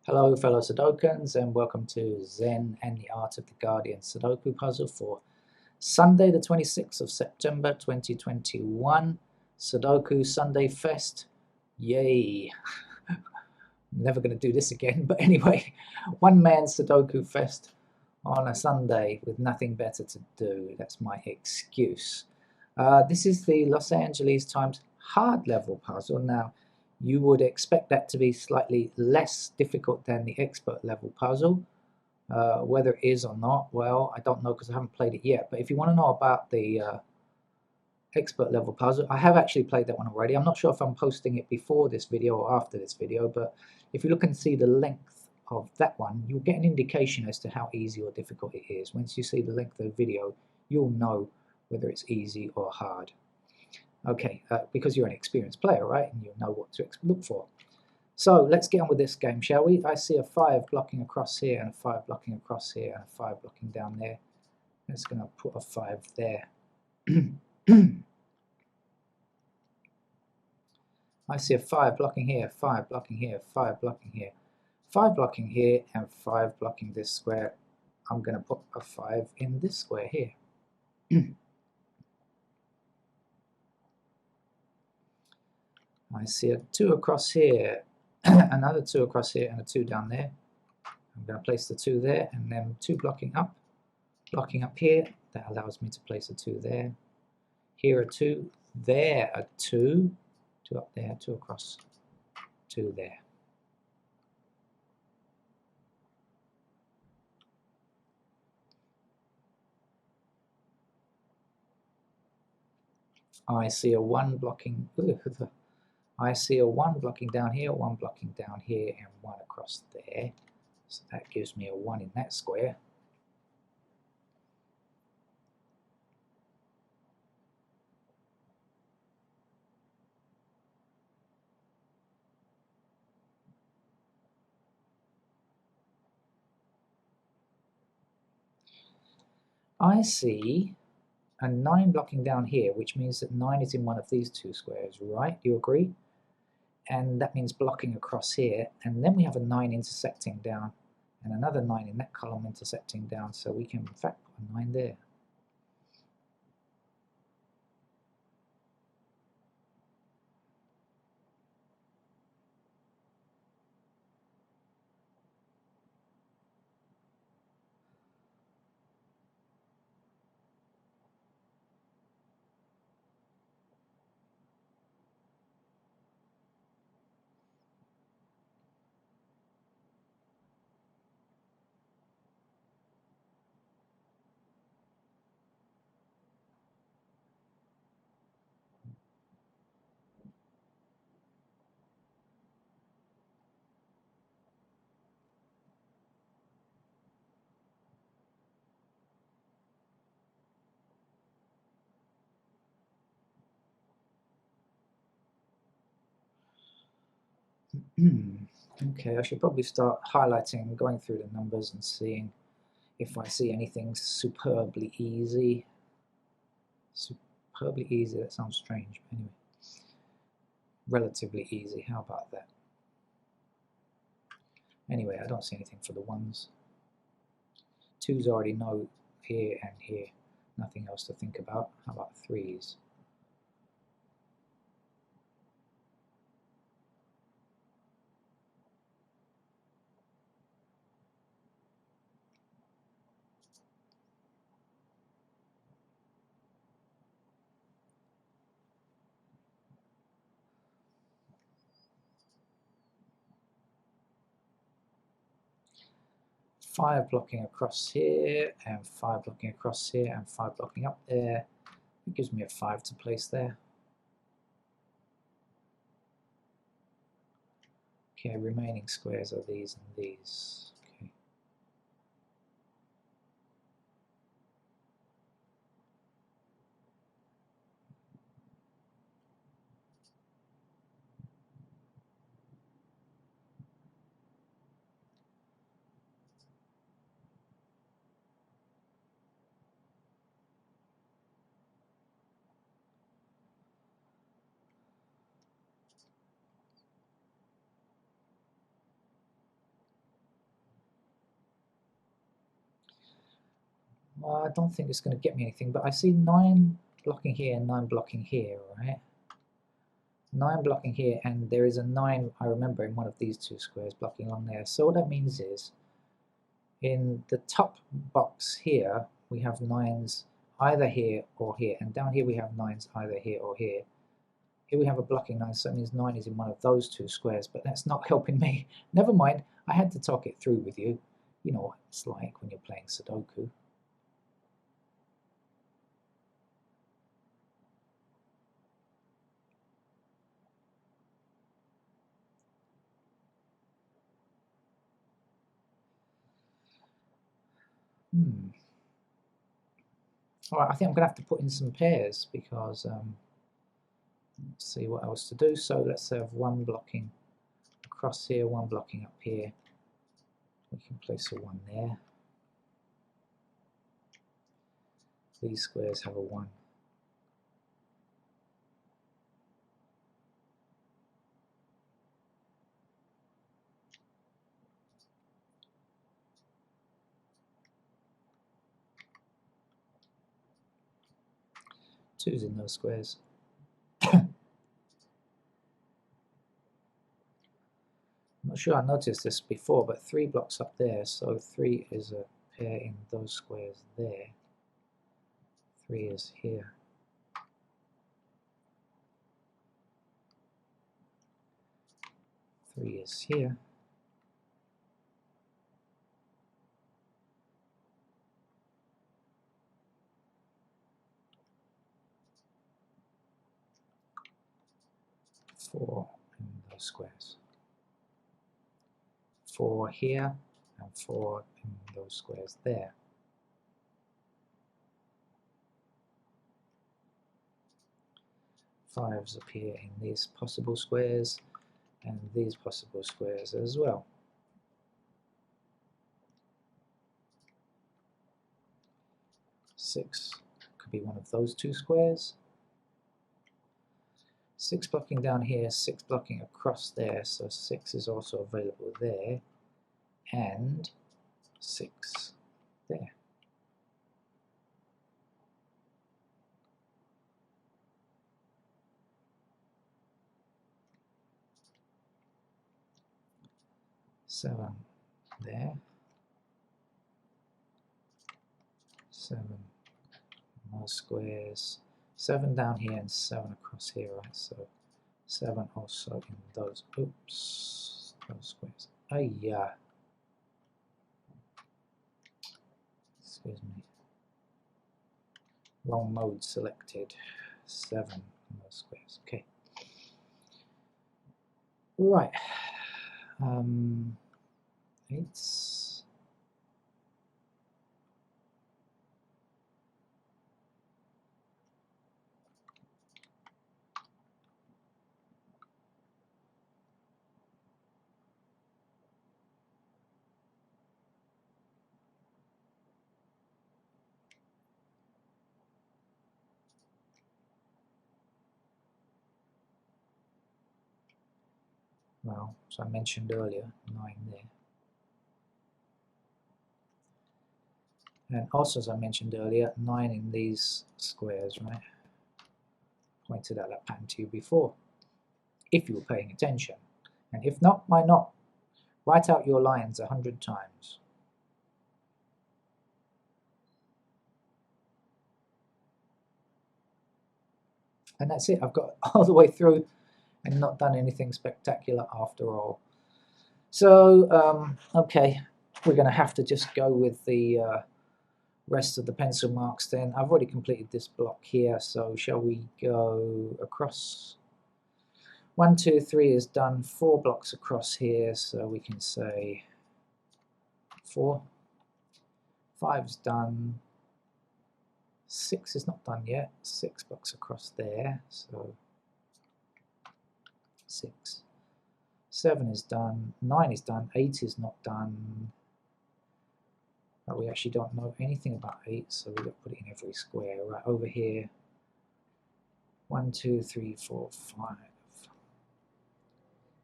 Hello fellow Sudokans and welcome to Zen and the Art of the Guardian Sudoku puzzle for Sunday the 26th of September 2021, Sudoku Sunday Fest. Yay! I'm never going to do this again, but anyway, one man Sudoku Fest on a Sunday with nothing better to do. That's my excuse. This is the Los Angeles Times hard level puzzle. Now, you would expect that to be slightly less difficult than the expert level puzzle. Whether it is or not, well, I don't know because I haven't played it yet. But if you want to know about the expert level puzzle, I have actually played that one already. I'm not sure if I'm posting it before this video or after this video, but if you look and see the length of that one, you'll get an indication as to how easy or difficult it is. Once you see the length of the video, you'll know whether it's easy or hard. Okay, because you're an experienced player, right? And you'll know what to look for. So let's get on with this game, shall we? I see a 5 blocking across here and a 5 blocking across here and a 5 blocking down there. I'm just going to put a 5 there. I see a 5 blocking here, 5 blocking here, 5 blocking here, 5 blocking here, and 5 blocking this square. I'm going to put a 5 in this square here. I see a 2 across here, another 2 across here, and a 2 down there. I'm going to place the 2 there, and then 2 blocking up here. That allows me to place a 2 there. Here a 2, there a 2, 2 up there, 2 across, 2 there. I see a 1 blocking. I see a 1 blocking down here, 1 blocking down here, and 1 across there. So that gives me a 1 in that square. I see a 9 blocking down here, which means that 9 is in one of these 2 squares, right? Do you agree? And that means blocking across here, and then we have a 9 intersecting down, and another 9 in that column intersecting down, so we can in fact put a 9 there. Okay, I should probably start highlighting, going through the numbers and seeing if I see anything superbly easy. Superbly easy, that sounds strange, but anyway. Relatively easy, how about that? Anyway, I don't see anything for the 1s. 2s I already know here and here. Nothing else to think about. How about 3s? Five blocking across here, and 5 blocking across here, and 5 blocking up there. It gives me a 5 to place there. Okay, remaining squares are these and these. Okay. Well, I don't think it's going to get me anything, but I see 9 blocking here and 9 blocking here, right? 9 blocking here, and there is a 9, I remember, in one of these 2 squares blocking along there. So what that means is, in the top box here, we have 9s either here or here, and down here we have 9s either here or here. Here we have a blocking 9, so that means 9 is in one of those 2 squares, but that's not helping me. Never mind, I had to talk it through with you. You know what it's like when you're playing Sudoku. All right, I think I'm going to have to put in some pairs because let's see what else to do. So let's have 1 blocking across here, 1 blocking up here. We can place a 1 there. These squares have a 1. Twos in those squares. I'm not sure I noticed this before, but 3 blocks up there, so 3 is a pair in those squares there. 3 is here. 3 is here. Four in those squares. 4 here and 4 in those squares there. Fives appear in these possible squares and these possible squares as well. 6 could be one of those 2 squares. 6 blocking down here, 6 blocking across there, so 6 is also available there, and 6 there. Seven there. 7 more squares. 7 down here and 7 across here, right? So 7 also in those. Oops, those squares. Oh yeah. Excuse me. Wrong mode selected. 7 in those squares. Okay. Right. 8s. Well, as I mentioned earlier, 9 there. And also, as I mentioned earlier, 9 in these squares, right? Pointed out that pattern to you before, if you were paying attention. And if not, why not? Write out your lines 100 times. And that's it. I've got all the way through and not done anything spectacular after all. So, okay, we're going to have to just go with the rest of the pencil marks then. I've already completed this block here, so shall we go across? 1, 2, 3 is done. 4 blocks across here, so we can say 4. 5 is done. 6 is not done yet. 6 blocks across there, so 6. 7 is done. 9 is done. 8 is not done. But we actually don't know anything about 8, so we've got to put it in every square. Right over here. 1, 2, 3, 4, 5,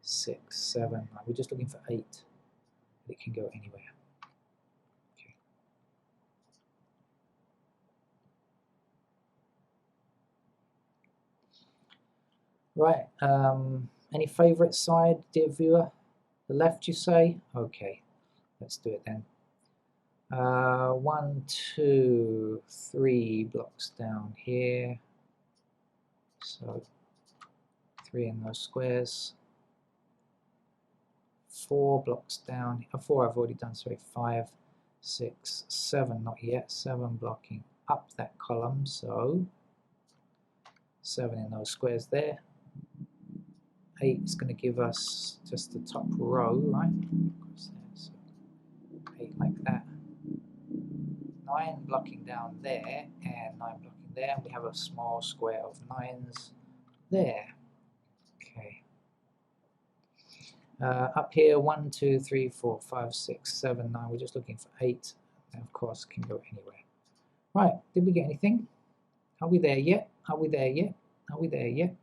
6, 7. Right, we're just looking for 8. It can go anywhere. Okay. Right, any favourite side, dear viewer? The left, you say? Okay, let's do it then. 1, 2, 3 blocks down here. So 3 in those squares. 4 blocks down. 4 I've already done, sorry. 5, 6, 7, not yet. 7 blocking up that column, so 7 in those squares there. 8 is going to give us just the top row, right? So 8 like that. 9 blocking down there, and 9 blocking there, and we have a small square of 9s there. Okay. Up here, 1, 2, 3, 4, 5, 6, 7, 9. We're just looking for 8, and of course can go anywhere. Right, did we get anything? Are we there yet? Are we there yet? Are we there yet?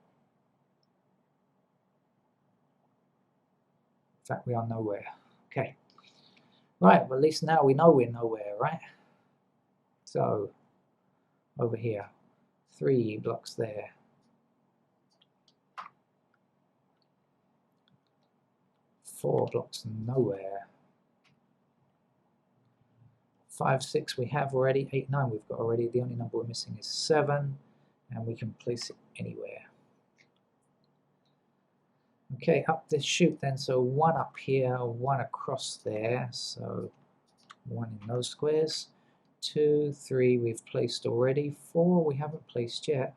In fact, we are nowhere. Okay. Right, well, at least now we know we're nowhere, right? So, over here, 3 blocks there. 4 blocks nowhere. 5, 6 we have already. 8, 9 we've got already. The only number we're missing is 7, and we can place it anywhere. Okay, up this chute then, so 1 up here, 1 across there, so 1 in those squares. 2, 3 we've placed already. 4 we haven't placed yet.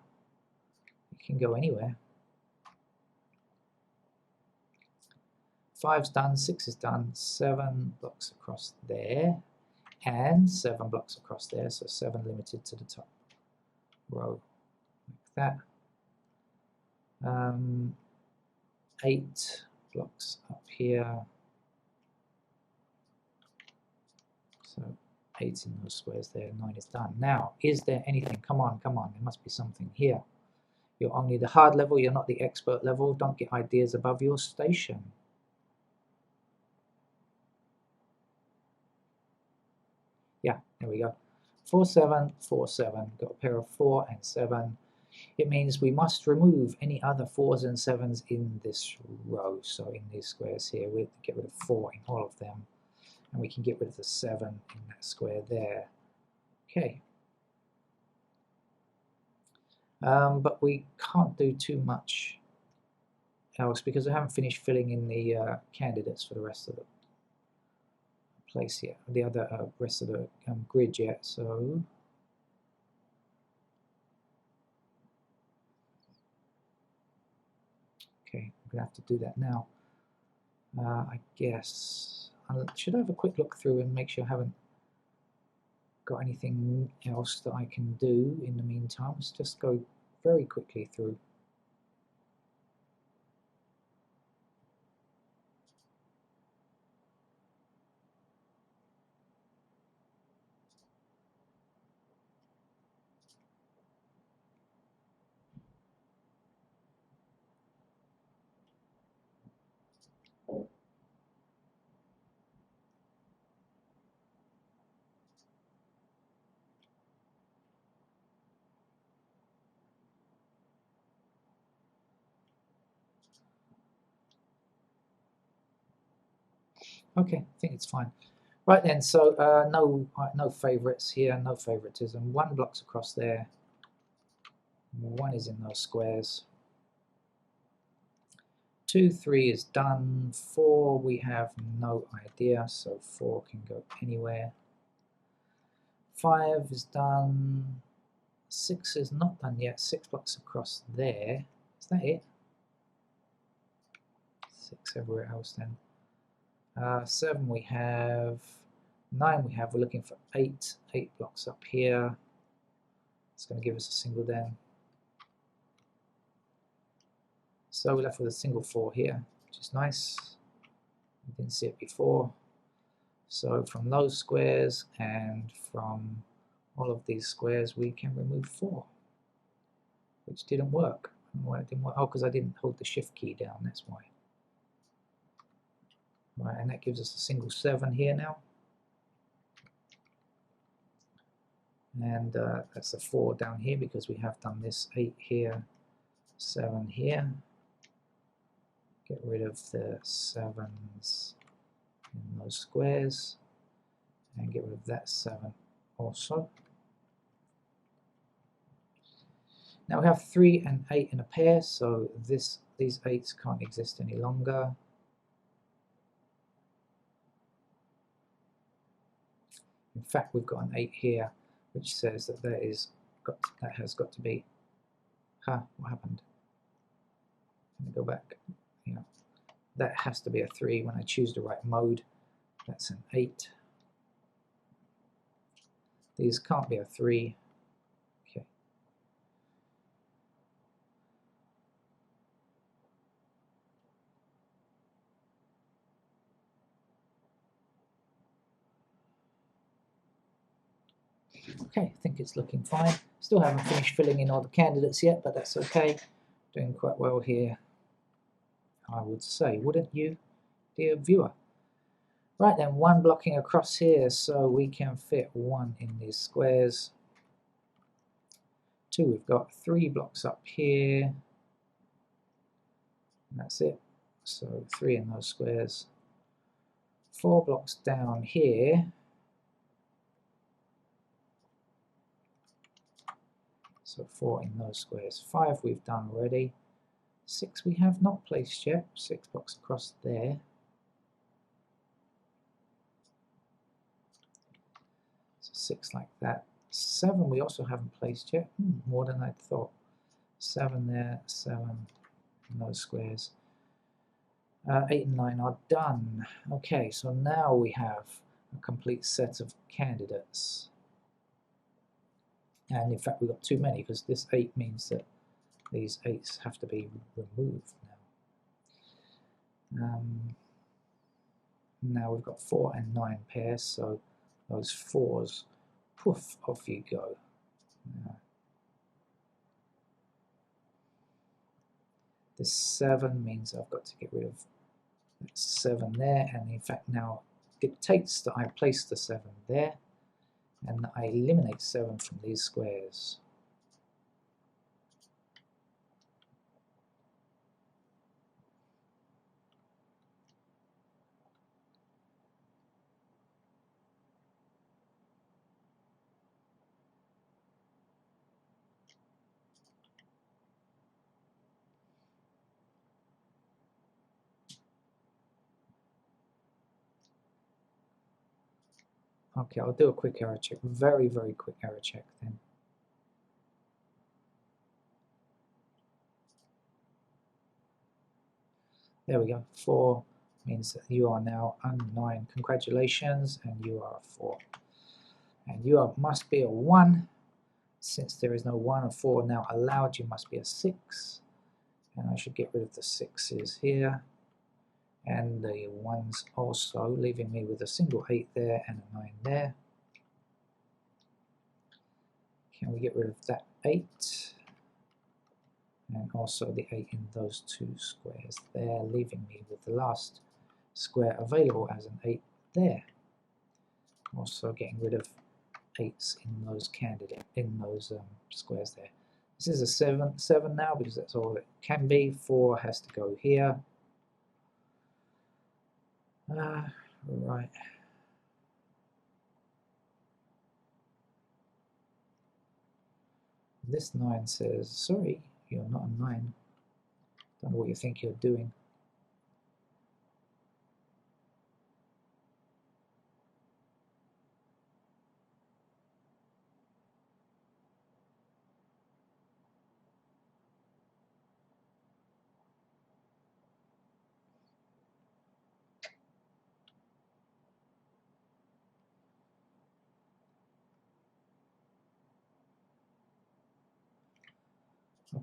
It can go anywhere. 5's done, 6 is done, 7 blocks across there, and 7 blocks across there, so 7 limited to the top row, like that. 8 blocks up here, so 8's in those squares there, 9 is done. Now, is there anything? Come on, come on, there must be something here. You're only the hard level, you're not the expert level. Don't get ideas above your station. Yeah, there we go. 4, 7, 4, 7. Got a pair of 4 and 7. It means we must remove any other 4s and 7s in this row. So in these squares here, we'll get rid of 4 in all of them. And we can get rid of the 7 in that square there. Okay. But we can't do too much else because I haven't finished filling in the candidates for the rest of the place yet, the other rest of the grid yet. So okay, I'm gonna have to do that now. I guess should I have a quick look through and make sure I haven't got anything else that I can do in the meantime. Let's just go very quickly through. Okay, I think it's fine. Right then, so no favourites here, no favouritism. 1 blocks across there. 1 is in those squares. 2, 3 is done. 4 we have no idea, so 4 can go anywhere. 5 is done. 6 is not done yet. 6 blocks across there. Is that it? 6 everywhere else then. 7 we have. 9 we have. We're looking for 8. 8 blocks up here. It's going to give us a single then. So we're left with a single 4 here, which is nice. We didn't see it before. So from those squares and from all of these squares, we can remove 4, which didn't work. Why it didn't work? Oh, because I didn't hold the shift key down, that's why. Right, and that gives us a single 7 here now. And that's a 4 down here because we have done this 8 here 7 here. Get rid of the 7s in those squares and get rid of that 7 also. Now we have 3 and 8 in a pair, so these 8s can't exist any longer. In fact, we've got an 8 here, which says that that has got to be. What happened? Let me go back. Yeah, that has to be a 3 when I choose the right mode. That's an 8. These can't be a 3. Okay. Okay, I think it's looking fine. Still haven't finished filling in all the candidates yet, but that's okay. Doing quite well here, I would say, wouldn't you, dear viewer? Right then, 1 blocking across here, so we can fit 1 in these squares. 2, we've got 3 blocks up here. And that's it. So 3 in those squares. 4 blocks down here. So 4 in those squares. 5 we've done already. 6 we have not placed yet. 6 blocks across there. So 6 like that. 7 we also haven't placed yet. More than I thought. 7 there, 7 in those squares. 8 and 9 are done. Okay, so now we have a complete set of candidates. And in fact, we've got too many because this 8 means that these 8s have to be removed now. Now we've got 4 and 9 pairs, so those 4s, poof, off you go. This 7 means I've got to get rid of that 7 there, and in fact now dictates that I place the 7 there, and I eliminate 7 from these squares. Okay, I'll do a quick error check, very, very quick error check then. There we go, 4 means that you are now a 9. Congratulations, and you are a 4. And you must be a 1. Since there is no 1 or 4 now allowed, you must be a 6. And I should get rid of the 6s here. And the 1s also, leaving me with a single 8 there and a 9 there. Can we get rid of that 8? And also the 8 in those 2 squares there, leaving me with the last square available as an 8 there. Also getting rid of 8s in those squares there. This is a 7 now because that's all it can be. 4 has to go here. Right. This 9 says, sorry, you're not a 9. Don't know what you think you're doing.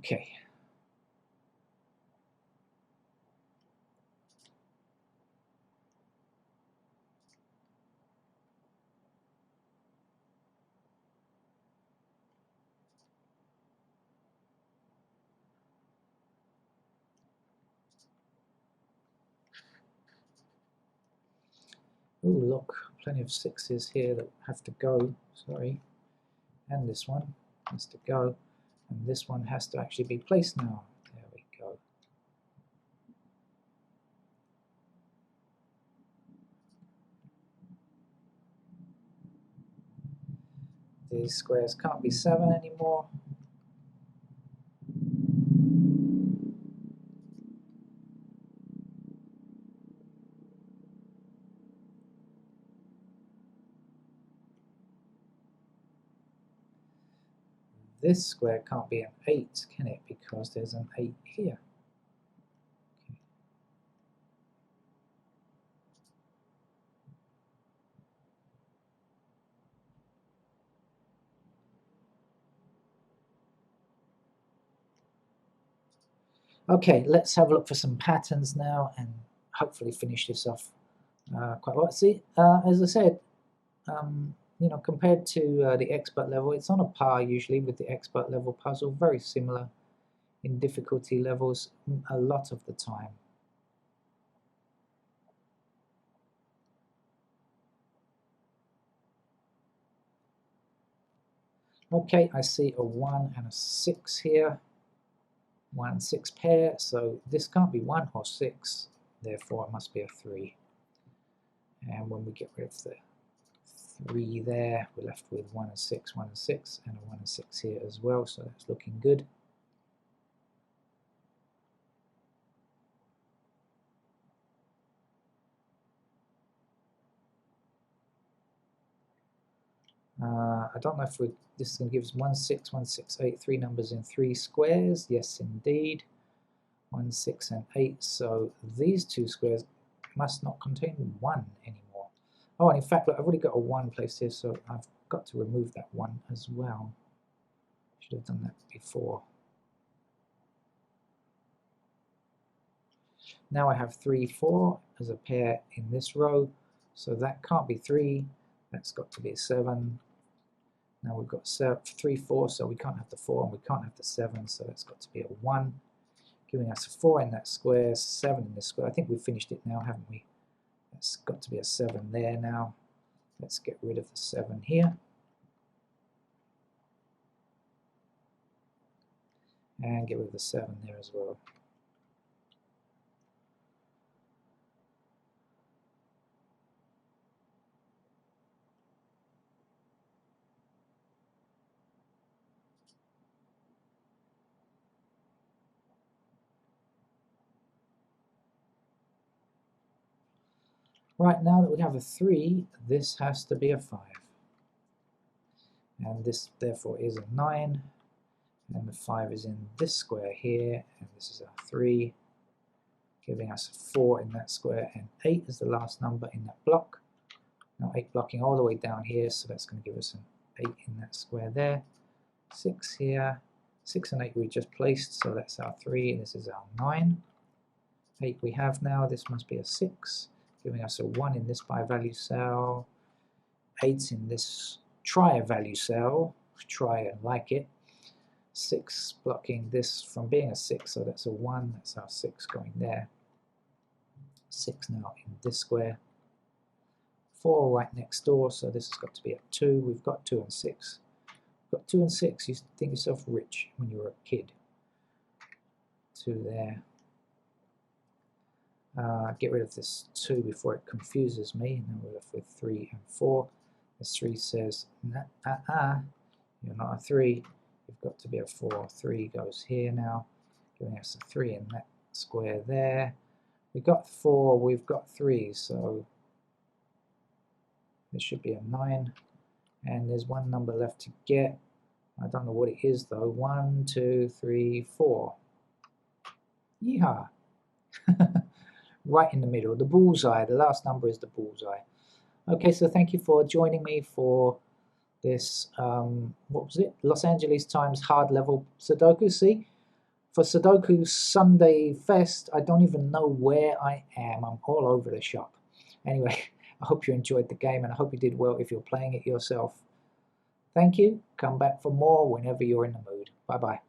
Okay. Oh, look, plenty of 6s here that have to go, sorry. And this one has to go. And this one has to actually be placed now. These squares can't be 7 anymore. This square can't be an 8, can it? Because there's an 8 here. Okay, let's have a look for some patterns now and hopefully finish this off quite well. See, as I said, you know, compared to the expert level, it's on a par usually with the expert level puzzle, very similar in difficulty levels a lot of the time. Okay, I see a 1 and a 6 here. 1 and 6 pair, so this can't be 1 or 6, therefore it must be a 3. And when we get rid of the 3 there, we're left with 1 and 6, 1 and 6, and a 1 and 6 here as well, so that's looking good. I don't know if this is going to give us 1, 6, 1, 6, 8, 3 numbers in 3 squares. Yes, indeed. 1, 6, and 8. So these 2 squares must not contain 1 anymore. Oh, and in fact, look, I've already got a 1 placed here, so I've got to remove that 1 as well. Should have done that before. Now I have 3, 4 as a pair in this row, so that can't be 3. That's got to be a 7. Now we've got 3, 4, so we can't have the 4 and we can't have the 7, so that's got to be a 1, giving us a 4 in that square, 7 in this square. I think we've finished it now, haven't we? That's got to be a 7 there now. Let's get rid of the 7 here. And get rid of the 7 there as well. Right, now that we have a 3, this has to be a 5. And this therefore is a 9. And the 5 is in this square here, and this is a 3, giving us a 4 in that square, and 8 is the last number in that block. Now 8 blocking all the way down here, so that's going to give us an 8 in that square there. 6 here, 6 and 8 we just placed, so that's our 3, and this is our 9. 8 we have now, this must be a 6, giving us a 1 in this by-value cell, 8 in this try-a-value cell, try and like it, 6 blocking this from being a 6, so that's a 1, that's our 6 going there, 6 now in this square, 4 right next door, so this has got to be a 2, we've got 2 and 6, we've got 2 and 6, you think yourself rich when you were a kid, 2 there. Get rid of this 2 before it confuses me, and then we're left with 3 and 4. This 3 says, you're not a 3, you've got to be a 4. 3 goes here now, giving us a 3 in that square there. We've got 4, we've got 3, so this should be a 9. And there's one number left to get. I don't know what it is though. 1, 2, 3, 4. Yeehaw! Right in the middle, the bullseye. The last number is the bullseye. Okay, so thank you for joining me for this, what was it? Los Angeles Times hard level Sudoku. See, for Sudoku Sunday Fest, I don't even know where I am. I'm all over the shop. Anyway, I hope you enjoyed the game, and I hope you did well if you're playing it yourself. Thank you. Come back for more whenever you're in the mood. Bye-bye.